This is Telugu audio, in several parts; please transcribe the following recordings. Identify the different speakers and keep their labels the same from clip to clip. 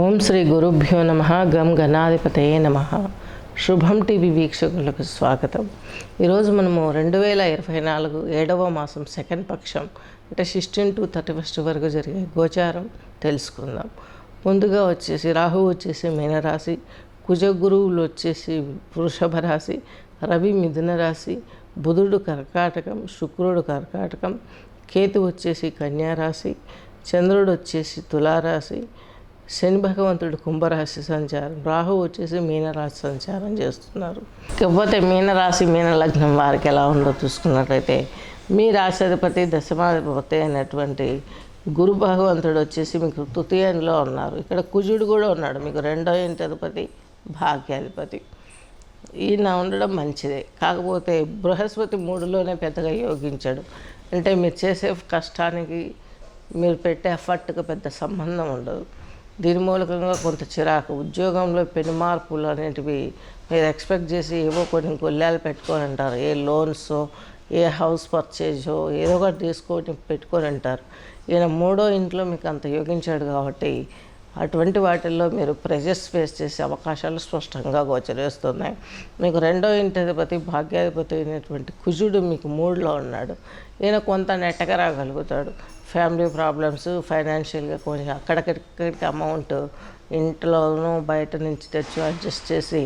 Speaker 1: ఓం శ్రీ గురుభ్యో నమ. గం గణాధిపతయే నమ. శుభం టీవీ వీక్షకులకు స్వాగతం. ఈరోజు మనము 2024 7వ మాసం సెకండ్ పక్షం అంటే 16 to 31 వరకు జరిగే గోచారం తెలుసుకుందాం. ముందుగా వచ్చేసి రాహువు వచ్చేసి మీనరాశి, కుజ గురువులు వచ్చేసి వృషభ రాశి, రవి మిథున రాశి, బుధుడు కర్కాటకం, శుక్రుడు కర్కాటకం, కేతు వచ్చేసి కన్యారాశి, చంద్రుడు వచ్చేసి తులారాశి, శని భగవంతుడు కుంభరాశి సంచారం, రాహు వచ్చేసి మీనరాశి సంచారం చేస్తున్నారు. ఇకపోతే మీనరాశి మీన లగ్నం వారికి ఎలా ఉందో చూసుకున్నట్లయితే మీ రాశాధిపతి దశమాధిపతి అయినటువంటి గురు భగవంతుడు వచ్చేసి మీకు తృతీయంలో ఉన్నారు. ఇక్కడ కుజుడు కూడా ఉన్నాడు, మీకు రెండో ఇంటి అధిపతి భాగ్యాధిపతి. ఈయన ఉండడం మంచిదే. కాకపోతే బృహస్పతి 3లోనే పెద్దగా యోగించాడు. అంటే మీరు చేసే కష్టానికి మీరు పెట్టే ఎఫర్ట్కి పెద్ద సంబంధం ఉండదు. దీని మూలకంగా కొంత చిరాకు, ఉద్యోగంలో పెను మార్పులు అనేటివి మీరు ఎక్స్పెక్ట్ చేసి ఏవో కొన్ని గొల్లాలు పెట్టుకొని అంటారు. ఏ లోన్సో, ఏ హౌస్ పర్చేజో ఏదో ఒకటి తీసుకొని పెట్టుకొని అంటారు. ఈయన 3వ ఇంట్లో మీకు అంత యోగించాడు కాబట్టి అటువంటి వాటిల్లో మీరు ప్రెజర్స్ ఫేస్ చేసే అవకాశాలు స్పష్టంగా గోచరిస్తున్నాయి. మీకు 2వ ఇంటి అధిపతి భాగ్యాధిపతి అయినటువంటి కుజుడు మీకు 3లో ఉన్నాడు. ఈయన కొంత నెట్టగా రాగలుగుతాడు. ఫ్యామిలీ ప్రాబ్లమ్స్, ఫైనాన్షియల్గా కొంచెం అక్కడిక్కడికి అమౌంట్ ఇంట్లోనూ బయట నుంచి తెచ్చి అడ్జస్ట్ చేసి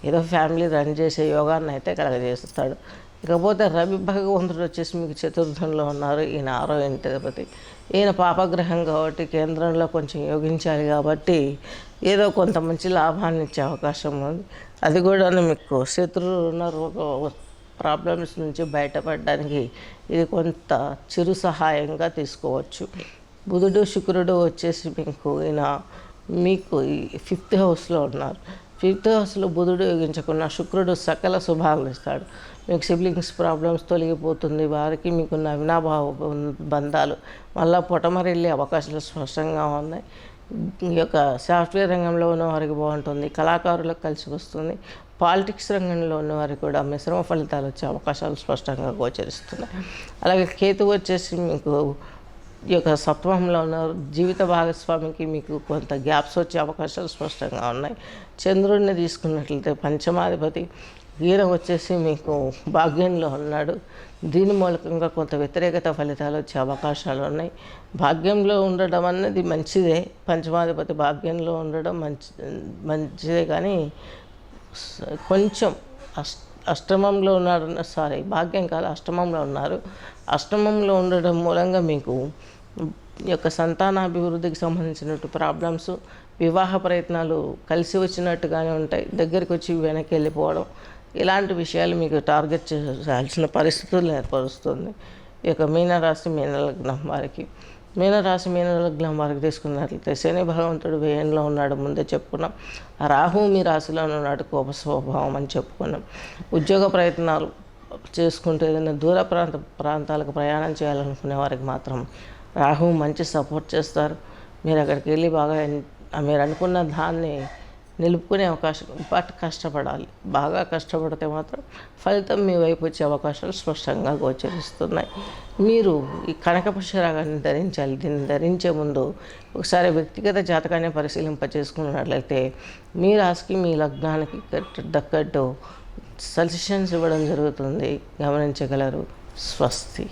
Speaker 1: ఏదో ఫ్యామిలీ రన్ చేసే యోగాన్ని అయితే కలగజేస్తాడు. ఇకపోతే రవి భగవంతుడు వచ్చేసి మీకు చతుర్థంలో ఉన్నారు. ఈయన 6వ ఇంటి అధిపతి. ఈయన పాపగ్రహం కాబట్టి కేంద్రంలో కొంచెం యోగించాలి కాబట్టి ఏదో కొంత మంచి లాభాన్ని ఇచ్చే అవకాశం ఉంది. అది కూడా మీకు శత్రువున్న రోగ ప్రాబ్లమ్స్ నుంచి బయటపడడానికి ఇది కొంత చిరు సహాయంగా తీసుకోవచ్చు. బుధుడు శుక్రుడు వచ్చేసి మీకు 5th హౌస్లో ఉన్నారు. 5th హౌస్లో బుధుడు యోగించకుండా శుక్రుడు సకల శుభాలను ఇస్తాడు. మీకు సిబ్లింగ్స్ ప్రాబ్లమ్స్ తొలగిపోతుంది. వారికి మీకున్న అవినాభావ బంధాలు మళ్ళీ పొటమరెళ్ళే అవకాశాలు స్పష్టంగా ఉన్నాయి. ఈ యొక్క సాఫ్ట్వేర్ రంగంలో ఉన్న వారికి బాగుంటుంది. కళాకారులకు కలిసి వస్తుంది. పాలిటిక్స్ రంగంలో ఉన్న వారికి కూడా మిశ్రమ ఫలితాలు వచ్చే అవకాశాలు స్పష్టంగా గోచరిస్తున్నాయి. అలాగే కేతు వచ్చేసి మీకు ఈ యొక్క సప్తమంలో ఉన్న జీవిత భాగస్వామికి మీకు కొంత గ్యాప్స్ వచ్చే అవకాశాలు స్పష్టంగా ఉన్నాయి. చంద్రుడిని తీసుకున్నట్లయితే పంచమాధిపతి, ఈయన వచ్చేసి మీకు భాగ్యంలో ఉన్నాడు. దీని మూలకంగా కొంత వ్యతిరేకత ఫలితాలు వచ్చే అవకాశాలు ఉన్నాయి. భాగ్యంలో ఉండడం అనేది మంచిదే. పంచమాధిపతి భాగ్యంలో ఉండడం మంచిదే కానీ కొంచెం అష్టమంలో ఉన్నారు. భాగ్యం కాదు, అష్టమంలో ఉన్నారు. అష్టమంలో ఉండడం మూలంగా మీకు ఈ యొక్క సంతానాభివృద్ధికి సంబంధించినట్టు ప్రాబ్లమ్స్, వివాహ ప్రయత్నాలు కలిసి వచ్చినట్టుగానే ఉంటాయి. దగ్గరికి వచ్చి వెనక్కి వెళ్ళిపోవడం, ఇలాంటి విషయాలు మీకు టార్గెట్ చేయాల్సిన పరిస్థితులు ఏర్పరుస్తుంది. ఈ యొక్క మీనరాశి మీనలగ్నం వారికి మీనలగ్నం వారికి తీసుకున్నట్లయితే శని భగవంతుడు వ్యయంలో ఉన్నాడు, ముందే చెప్పుకున్నాం. రాహు మీ రాశిలో ఉన్నాడు, కోప స్వభావం అని చెప్పుకున్నాం. ఉద్యోగ ప్రయత్నాలు చేసుకుంటూ ఏదైనా దూర ప్రాంతాలకు ప్రయాణం చేయాలనుకునే వారికి మాత్రం రాహు మంచి సపోర్ట్ చేస్తారు. మీరు అక్కడికి వెళ్ళి బాగా మీరు అనుకున్న దాన్ని నిలుపుకునే అవకాశం, బట్ కష్టపడాలి. బాగా కష్టపడితే మాత్రం ఫలితం మీ వైపు వచ్చే అవకాశాలు స్పష్టంగా గోచరిస్తున్నాయి. మీరు ఈ కనకపుష్యరాగాన్ని ధరించాలి. దీన్ని ధరించే ముందు ఒకసారి వ్యక్తిగత జాతకాన్ని పరిశీలింపచేసుకున్నట్లయితే మీ రాశికి మీ లగ్నానికి దక్కట్టు సజెషన్స్ ఇవ్వడం జరుగుతుంది. గమనించగలరు. స్వస్తి.